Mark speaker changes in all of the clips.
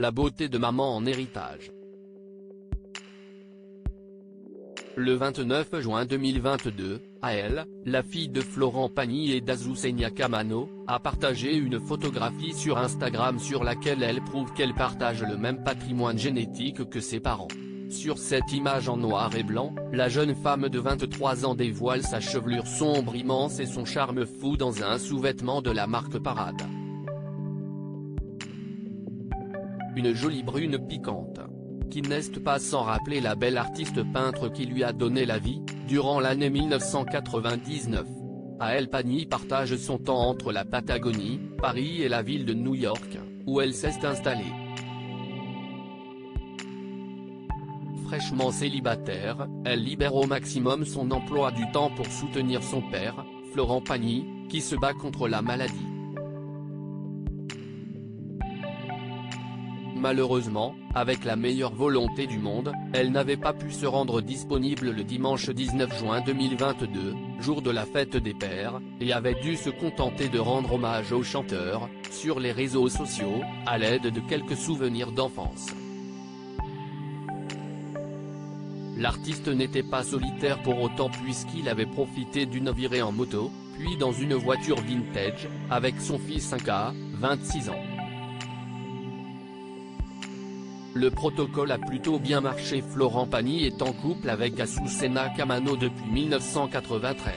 Speaker 1: la beauté de maman en héritage. Le 29 juin 2022, Aëlle, la fille de Florent Pagny et d'Azucena Kamano, a partagé une photographie sur Instagram sur laquelle elle prouve qu'elle partage le même patrimoine génétique que ses parents. Sur cette image en noir et blanc, la jeune femme de 23 ans dévoile sa chevelure sombre immense et son charme fou dans un sous-vêtement de la marque Parade. Une jolie brune piquante, qui n'est pas sans rappeler la belle artiste peintre qui lui a donné la vie, durant l'année 1999. Aëlle Pagny partage son temps entre la Patagonie, Paris et la ville de New York, où elle s'est installée. Fraîchement célibataire, elle libère au maximum son emploi du temps pour soutenir son père, Florent Pagny, qui se bat contre la maladie. Malheureusement, avec la meilleure volonté du monde, elle n'avait pas pu se rendre disponible le dimanche 19 juin 2022, jour de la fête des pères, et avait dû se contenter de rendre hommage au chanteur, sur les réseaux sociaux, à l'aide de quelques souvenirs d'enfance. L'artiste n'était pas solitaire pour autant puisqu'il avait profité d'une virée en moto, puis dans une voiture vintage, avec son fils Inca, 26 ans. Le protocole a plutôt bien marché. Florent Pagny est en couple avec Azucena Kamano depuis 1993.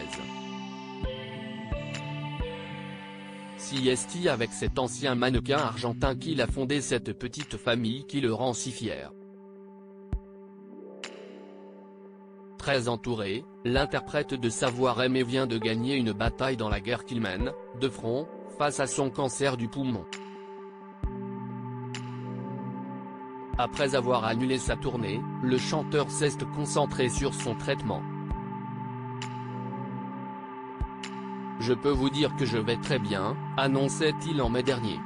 Speaker 1: Siesti avec cet ancien mannequin argentin qu'il a fondé cette petite famille qui le rend si fier. Très entouré, l'interprète de Savoir-aimer vient de gagner une bataille dans la guerre qu'il mène, de front, face à son cancer du poumon. Après avoir annulé sa tournée, le chanteur s'est concentré sur son traitement. « Je peux vous dire que je vais très bien », annonçait-il en mai dernier.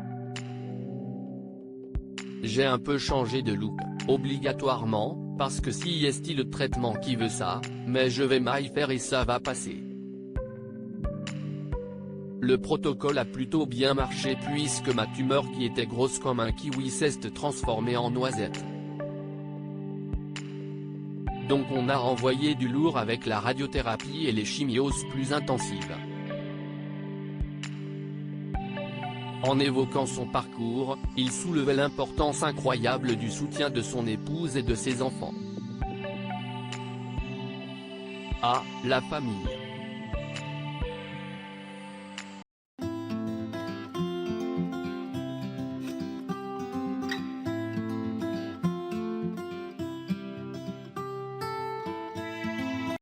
Speaker 1: « J'ai un peu changé de look, obligatoirement, parce que si est le traitement qui veut ça, mais je vais m'y faire et ça va passer. » Le protocole a plutôt bien marché puisque ma tumeur qui était grosse comme un kiwi s'est transformée en noisette. Donc on a renvoyé du lourd avec la radiothérapie et les chimios plus intensives. En évoquant son parcours, il soulevait l'importance incroyable du soutien de son épouse et de ses enfants. Ah, la famille.